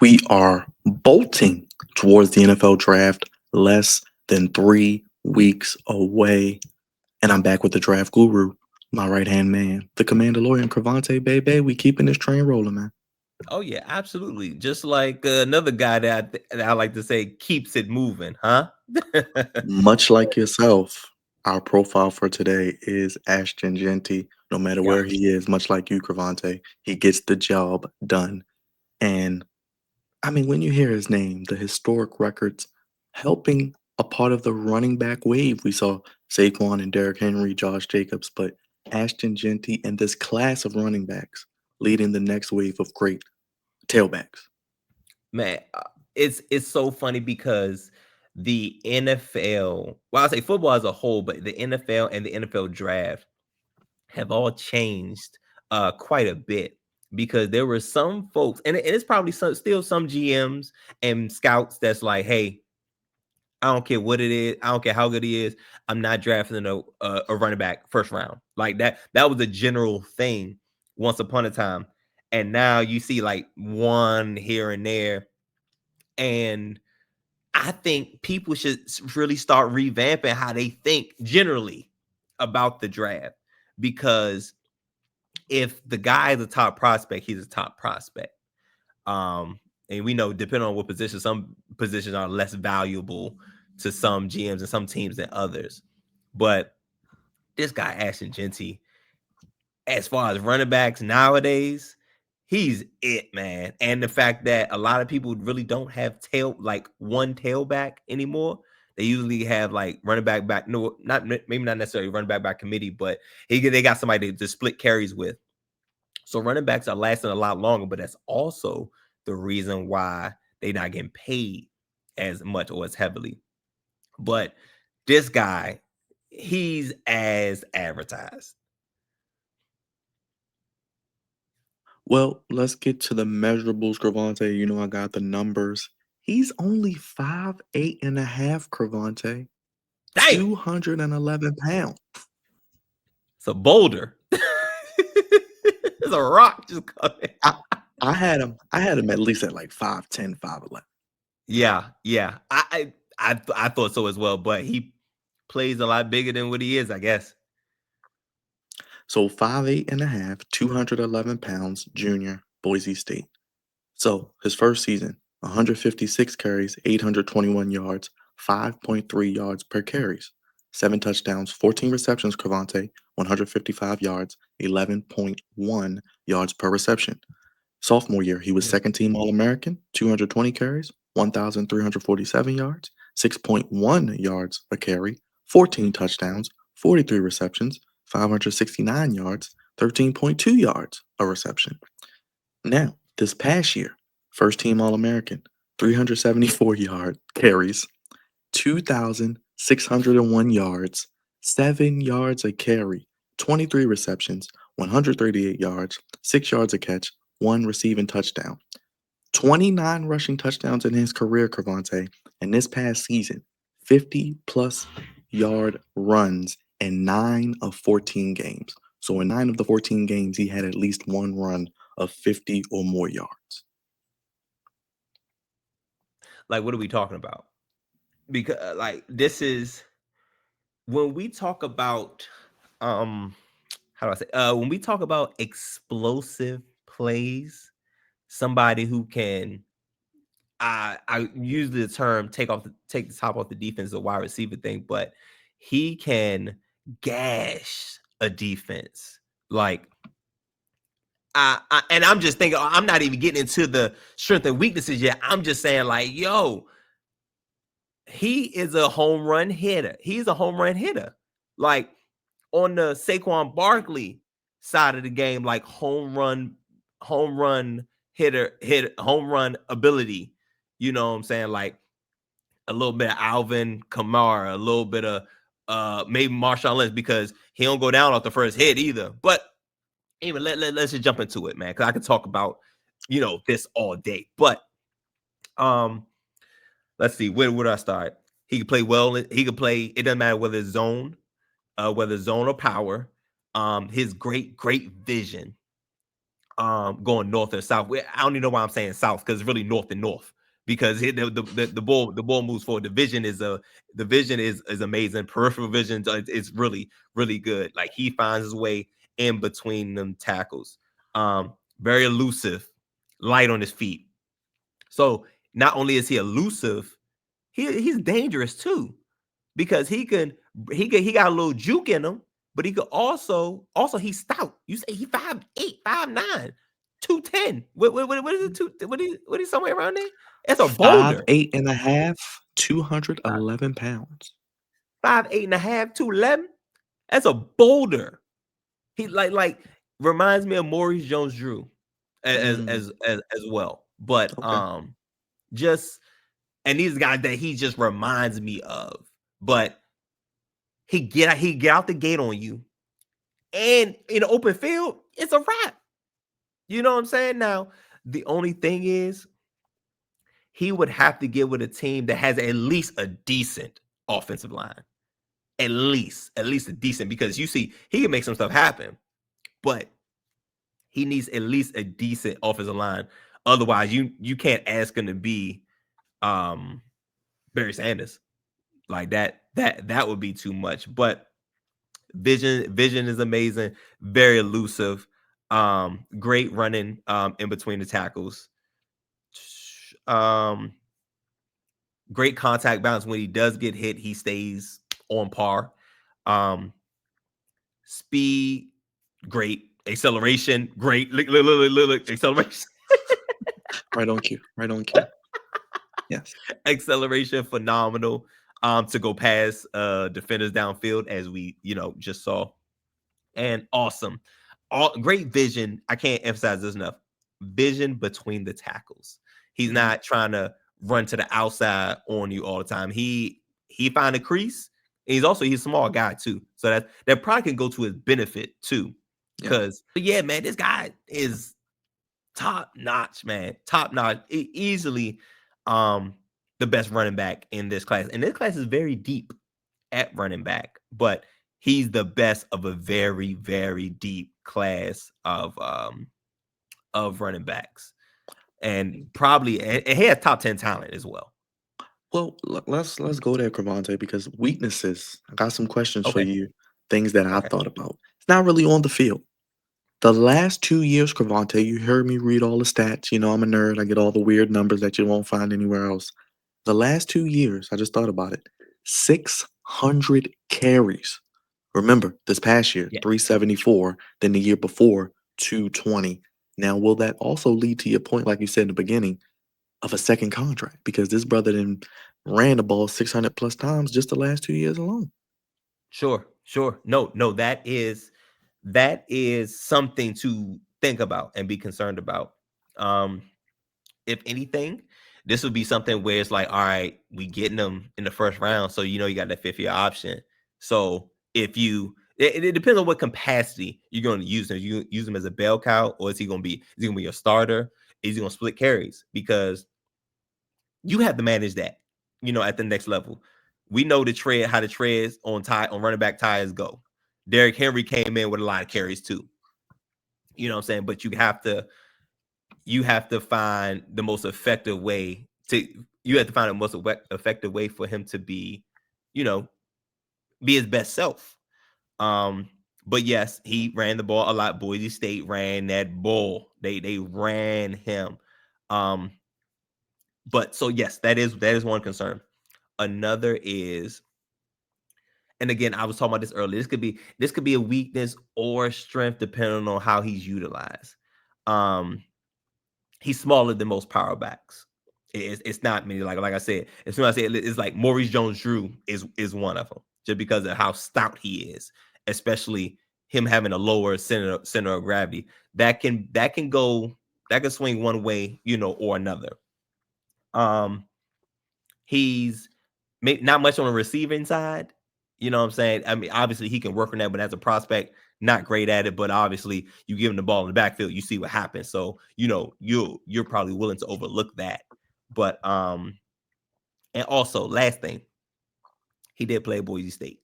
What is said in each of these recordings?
We are bolting towards the NFL draft, less than 3 weeks away. And I'm back with the draft guru, my right hand man, the commander lawyer, and Cravante Bebe. We keeping this train rolling, man. Oh yeah, absolutely. Just like another guy that I like to say keeps it moving, huh? Much like yourself, our profile for today is Ashton Jeanty. No matter Yeah. where he is, much like you, Cravante, he gets the job done. And I mean, when you hear his name, the historic records helping a part of the running back wave. We saw Saquon and Derrick Henry, Josh Jacobs, but Ashton Jeanty and this class of running backs leading the next wave of great tailbacks. Man, it's so funny because the NFL, well, I say football as a whole, but the NFL and the NFL draft have all changed quite a bit because there were some folks, and it's probably still some GMs and scouts that's like, hey, I don't care what it is. I don't care how good he is. I'm not drafting a running back first round. Like that. That was a general thing once upon a time, and now you see like one here and there. And I think people should really start revamping how they think generally about the draft, because if the guy is a top prospect, he's a top prospect. And we know, depending on what position, some positions are less valuable to some GMs and some teams than others. But this guy, Ashton Jeanty, as far as running backs nowadays, he's it, man. And the fact that a lot of people really don't have one tailback anymore. They usually have like running back, no, not maybe not necessarily running back by committee, but they got somebody to split carries with. So running backs are lasting a lot longer, but that's also the reason why they're not getting paid as much or as heavily. But this guy, he's as advertised. Well, let's get to the measurables, Cravante. You know I got the numbers. He's only 5'8.5", Cravante. Damn, 211 pounds. it's a boulder. It's a rock just coming. I I had him at least at like 5'10", 5'11". Yeah. I thought so as well, but he plays a lot bigger than what he is, I guess. So 5'8.5", 211 pounds, junior, Boise State. So his first season, 156 carries, 821 yards, 5.3 yards per carries, 7 touchdowns, 14 receptions, Cravante, 155 yards, 11.1 yards per reception. Sophomore year, he was Mhm. second team All American, 220 carries, 1,347 yards, 6.1 yards a carry, 14 touchdowns, 43 receptions, 569 yards, 13.2 yards a reception. Now, this past year, first team All American, 374 yard carries, 2,601 yards, 7 yards a carry, 23 receptions, 138 yards, 6 yards a catch, 1 receiving touchdown. 29 rushing touchdowns in his career, Cravante, and this past season, 50 plus yard runs in 9 of 14 games. So in 9 of the 14 games, he had at least one run of 50 or more yards. Like, what are we talking about? Because like this is when we talk about how do I say when we talk about explosive plays, somebody who can I use the term take the top off the defense, a wide receiver thing, but he can gash a defense. Like and I'm just thinking, I'm not even getting into the strength and weaknesses yet. I'm just saying, like, yo, he is a home run hitter. He's a home run hitter. Like on the Saquon Barkley side of the game, like home run home run ability. You know what I'm saying? Like a little bit of Alvin Kamara, a little bit of maybe Marshawn Lynch, because he don't go down off the first hit either. But even let's just jump into it, man, because I could talk about this all day. But um, let's see, where would I start? He could play well. He could play. It doesn't matter whether zone or power. His great vision. going north or south. I don't even know why I'm saying south because it's really north and north because the ball moves forward. The vision is amazing. Peripheral vision is really really good. Like he finds his way in between them tackles. Very elusive, light on his feet. So not only is he elusive, he's dangerous too because he got a little juke in him, but he could also he's stout. You say he 5'8", 5'9", 210. What is it? What is somewhere around there? It's a Five, boulder. 8.5, 211 pounds. 5'8" and a half, 211. That's a boulder. He like reminds me of Maurice Jones-Drew Mm, as well. But okay. just and these guys that he just reminds me of. But he get out the gate on you, and in the open field, it's a wrap. You know what I'm saying? Now, the only thing is he would have to get with a team that has at least a decent offensive line. At least a decent, because you see, he can make some stuff happen, but he needs at least a decent offensive line. Otherwise, you can't ask him to be um Barry Sanders. Like that would be too much. But vision is amazing, very elusive, great running in between the tackles. Um Great contact balance. When he does get hit, he stays on par. Um Speed, great. Acceleration, great. Look, acceleration. Right on cue. Right on cue. Yes. Acceleration, phenomenal. To go past defenders downfield, as we just saw. And awesome. All great vision. I can't emphasize this enough. Vision between the tackles. He's Mhm. not trying to run to the outside on you all the time. He find a crease. And he's a small guy too. So that probably can go to his benefit too. Yeah. But yeah, man, this guy is top notch, man. Top notch. Easily the best running back in this class. And this class is very deep at running back, but he's the best of a very, very deep class of running backs. And probably and he has top 10 talent as well. Well, let's go there, Cravante, because weaknesses. I got some questions for Okay. you. Things that I Okay. thought about. It's not really on the field. The last 2 years, Cravante, you heard me read all the stats. You know I'm a nerd. I get all the weird numbers that you won't find anywhere else. The last 2 years, I just thought about it. 600 carries. Remember, this past year, Yeah. 374. Then the year before, 220. Now, will that also lead to your point, like you said in the beginning, of a second contract? Because this brother then ran the ball 600 plus times just the last 2 years alone. Sure. Sure. No, that is something to think about and be concerned about. Um, if anything, this would be something where it's like, all right, we getting them in the first round, so you got that fifth year option. So if it depends on what capacity you're going to use him. You use him as a bell cow, or is he gonna be your starter? Is he gonna split carries? Because you have to manage that, at the next level. We know how the treads on running back tires go. Derrick Henry came in with a lot of carries too. You know what I'm saying? But you have to find the most effective way to you have to find the most effective way for him to you know, be his best self. Um, but yes, he ran the ball a lot. Boise State ran that ball. They ran him. Um, but so yes, that is one concern. Another is, and again, I was talking about this earlier. This could be a weakness or strength depending on how he's utilized. Um, he's smaller than most power backs. It's not many. Like I said, as soon as I say it's like Maurice Jones-Drew is one of them, just because of how stout he is, especially him having a lower center of gravity. That can swing one way, or another. Um, he's not much on the receiving side. You know what I'm saying? I mean, obviously he can work on that, but as a prospect, not great at it. But obviously, you give him the ball in the backfield, you see what happens. So you're probably willing to overlook that. But and also last thing, he did play at Boise State.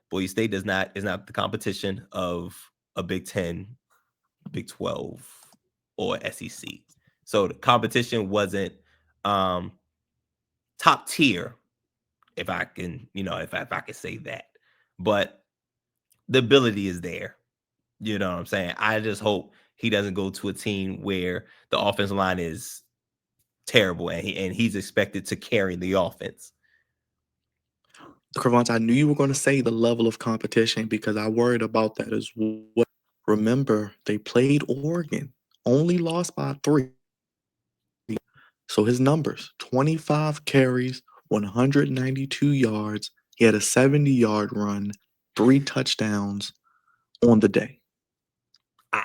Boise State is not the competition of a Big Ten Big 12 or SEC. So the competition wasn't top tier, if I can, if I can say that. But the ability is there. You know what I'm saying? I just hope he doesn't go to a team where the offensive line is terrible and he's expected to carry the offense. Cravant, I knew you were going to say the level of competition because I worried about that as well. Remember, they played Oregon, only lost by 3. So his numbers 25 carries, 192 yards. He had a 70-yard run, 3 touchdowns on the day. I,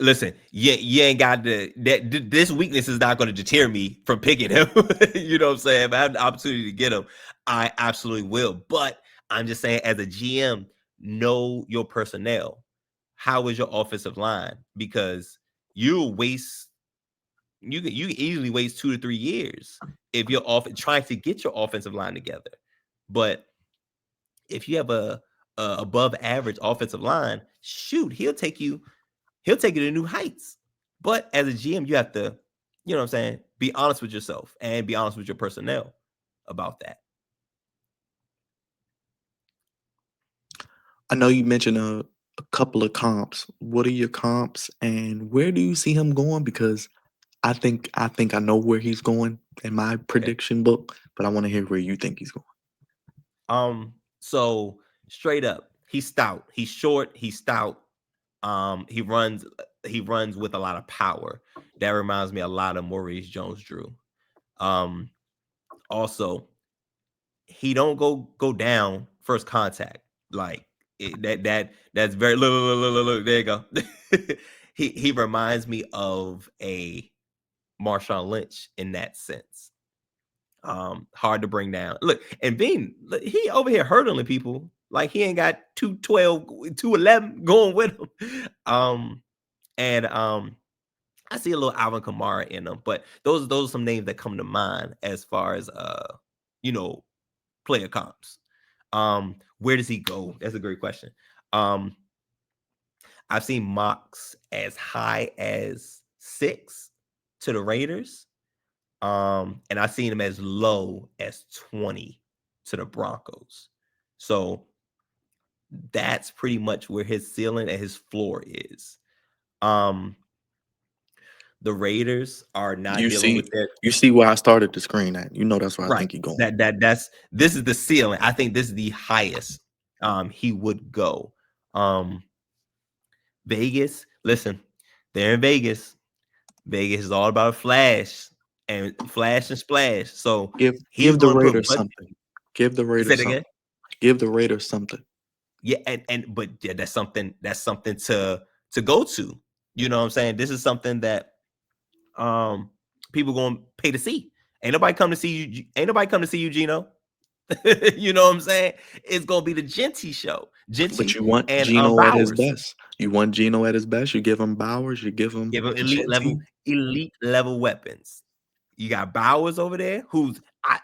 Listen, you ain't got this weakness is not going to deter me from picking him. You know what I'm saying? If I have the opportunity to get him, I absolutely will. But I'm just saying, as a GM, know your personnel. How is your offensive line? Because you can easily waste 2 to 3 years if you're trying to get your offensive line together. But if you have a above average offensive line, shoot, he'll take you to new heights. But as a GM, you have to, you know what I'm saying, be honest with yourself and be honest with your personnel about that. I know you mentioned a couple of comps. What are your comps and where do you see him going? Because I think I know where he's going in my Okay. prediction book, but I want to hear where you think he's going. So straight up, he's stout. He's short. He's stout. He runs with a lot of power. That reminds me a lot of Maurice Jones-Drew. Also, he don't go down first contact. Like that's very look, there you go. He reminds me of a Marshawn Lynch in that sense. Hard to bring down. Look, and Bean, he over here hurdling people like he ain't got 212, 211 going with him. And I see a little Alvin Kamara in them, but those are some names that come to mind as far as you know, player comps. Where does he go? That's a great question. I've seen mocks as high as 6 to the Raiders. And I've seen him as low as 20 to the Broncos. So that's pretty much where his ceiling and his floor is. The Raiders are not You dealing see, with that. you see where I started the screen at. You know that's where I Right. think he's going. This is the ceiling. I think this is the highest he would go. Vegas, listen, they're in Vegas. Vegas is all about flash and splash. So Give he's give the going to put Raiders budget. something. Give the Say Raiders it again. something. Give the Raiders something. Yeah, but yeah, that's something to go to. You know what I'm saying? This is something that people gonna pay to see. Ain't nobody come to see you. Ain't nobody come to see you, Gino. You know what I'm saying? It's gonna be the Jeanty show. But Jeanty you want and Geno at his Bowers. best. You want Geno at his best. You give him Bowers. You give him Give him Jeanty. elite level weapons. You got Bowers over there,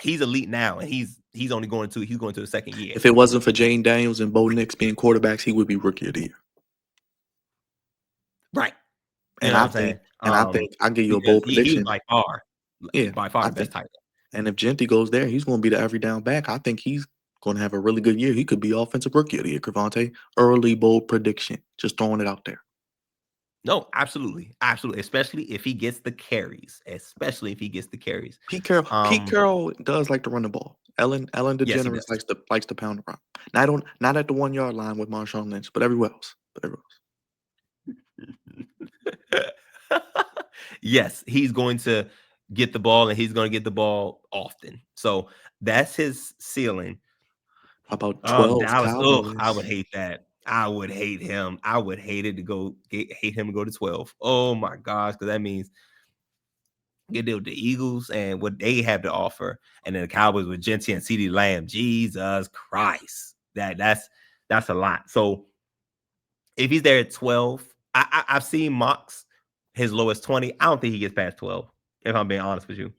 he's elite now, and he's going to the second year. If it wasn't for Jane Daniels and Bo Nix being quarterbacks, he would be rookie of the year. Right. You And know what I I'm saying? think, and I think I'll give you a Because bold he was prediction. Yeah, by far I the best think. tight end. And if Jeanty goes there, he's going to be the every down back. I think he's going to have a really good year. He could be offensive rookie of the year, Cravante. Early bold prediction. Just throwing it out there. No, absolutely, absolutely. Especially if he gets the carries. Especially if he gets the carries. Pete Carroll does like to run the ball. Ellen Yes, he DeGeneres does. likes to pound the rock. Not at the 1 yard line with Marshawn Lynch, but everywhere else. Yes, he's going to get the ball, and he's going to get the ball often. So that's his ceiling. How about 12 Dallas. Oh, I would Cowboys? hate that. I would hate him. I would hate him to go to 12. Oh my gosh, because that means you deal with the Eagles and what they have to offer, and then the Cowboys with Jeanty and CeeDee Lamb. Jesus Christ, that's a lot. So if he's there at 12, I've seen mocks his lowest 20. I don't think he gets past 12. If I'm being honest with you,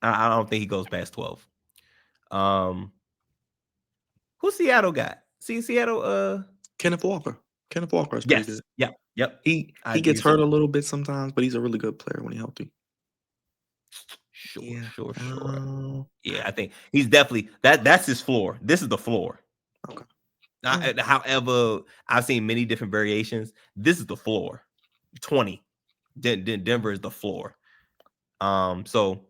I don't think he goes past 12. Um, who Seattle got? See Seattle. Kenneth Walker. Kenneth Walker is pretty Yes. good. Yep. I He agree gets with you. hurt a little bit sometimes, but he's a really good player when he's healthy. Sure, Yeah. sure, sure. Yeah, I think he's definitely that's his floor. This is the floor. Okay. Alright. However, I've seen many different variations. This is the floor. 20. Denver is the floor. So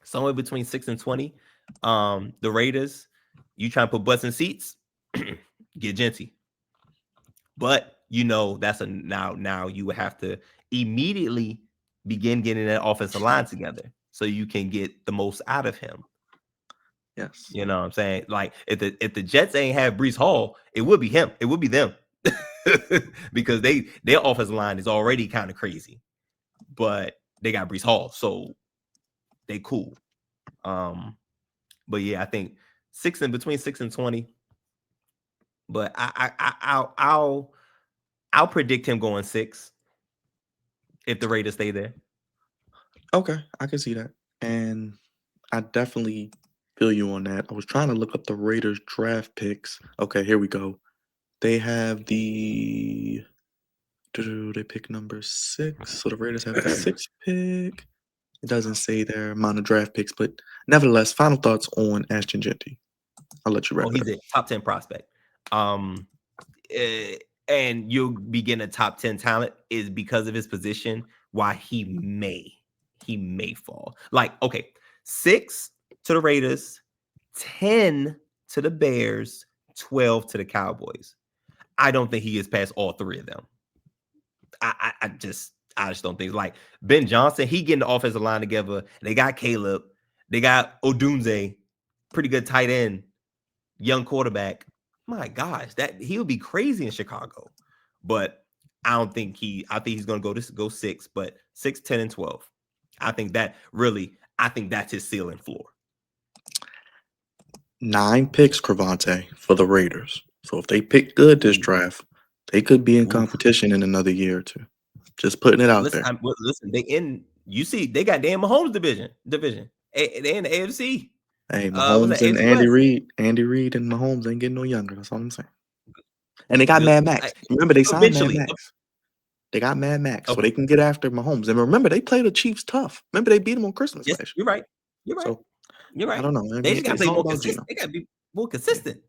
somewhere between 6 and 20. The Raiders, you try and put butts in seats, get Jeanty. But that's a now you would have to immediately begin getting that offensive line together so you can get the most out of him. Yes. You know what I'm saying? Like if the Jets ain't have Brees Hall, it would be him. It would be them. Because their offensive line is already kind of crazy. But they got Brees Hall, so they cool. But yeah, I think between 6 and 20. But I'll predict him going 6 if the Raiders stay there. Okay, I can see that. And I definitely feel you on that. I was trying to look up the Raiders draft picks. Okay, here we go. They have they pick number 6. So the Raiders have the 6th pick. It doesn't say their amount of draft picks, but nevertheless, final thoughts on Ashton Jeanty. I'll let you wrap it He's up. a top 10 prospect. And you'll be getting a top 10 talent is because of his position, why he may fall. Like, okay, 6 to the Raiders, 10 to the Bears, 12 to the Cowboys. I don't think he gets past all 3 of them. I just don't think, like, Ben Johnson, he getting the offensive line together. They got Caleb, they got Odunze, pretty good tight end, young quarterback. My gosh, that he'll be crazy in Chicago. But I think he's gonna go 6, but 6, 10, and 12. I think that's his ceiling floor. 9 picks, Cravante, for the Raiders. So if they pick good this draft, they could be in Oof. competition in another year or 2. Just putting it out Listen, there. listen, they got Dan Mahomes division. They in the AFC. Hey, What's that, Mahomes and AFC West? Andy Reid and Mahomes ain't getting no younger. That's all I'm saying. And they got Good. Mad Max. Remember, they signed Mad Eventually. Max. They got Mad Max, so Okay. they can get after Mahomes. And remember, they played the Chiefs tough. Remember, they beat them on Christmas Yes, last year. you're right. You're right. So You're I right. don't know. I They mean, just got to it's play all more about consistent. Geno. They got to be more Yeah, consistent.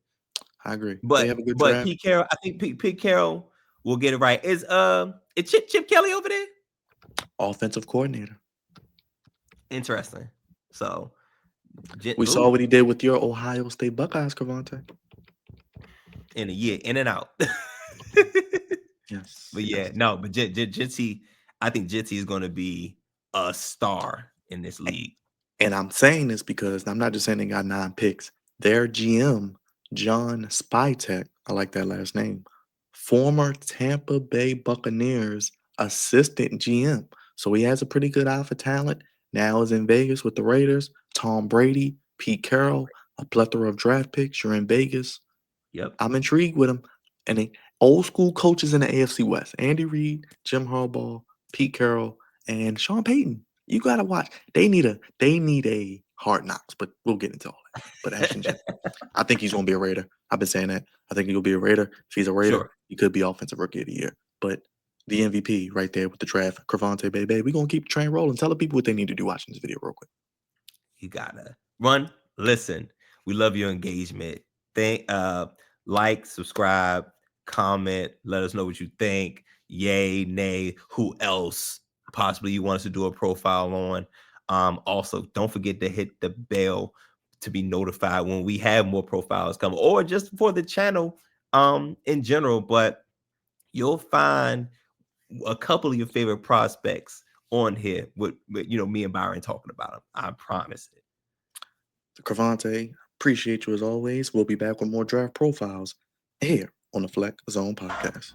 I agree. They But have a good but draft. Pete Carroll, I think Pete Carroll will get it right. Is Chip Kelly over there? Offensive coordinator. Interesting. So We saw what he did with your Ohio State Buckeyes, Cavante. in a year, in and out. Yes. But yeah, no, but Jitsi, I think Jitsi is going to be a star in this league. And I'm saying this because I'm not just saying they got 9 picks. Their GM, John Spytek, I like that last name, former Tampa Bay Buccaneers assistant GM. So he has a pretty good eye for talent. Now is in Vegas with the Raiders. Tom Brady, Pete Carroll, a plethora of draft picks. You're in Vegas. Yep. I'm intrigued with him. And they old school coaches in the AFC West: Andy Reid, Jim Harbaugh, Pete Carroll, and Sean Payton. You gotta watch. They need a Hard Knocks, but we'll get into all that. But Ashton Jeanty, I think he's gonna be a Raider. I've been saying that. I think he'll be a Raider. If he's a Raider, Sure. he could be Offensive Rookie of the Year. But the MVP right there with the draft, Cravante Bebe. We're gonna keep the train rolling. Tell the people what they need to do watching this video real quick. You gotta run, listen. We love your engagement. Like, subscribe, comment, let us know what you think. Yay, nay, who else possibly you want us to do a profile on. Also, don't forget to hit the bell to be notified when we have more profiles come, or just for the channel in general. But you'll find a couple of your favorite prospects on here with me and Byron talking about them. I promise it. Cravante, appreciate you as always. We'll be back with more draft profiles here on the Fleck Zone Podcast.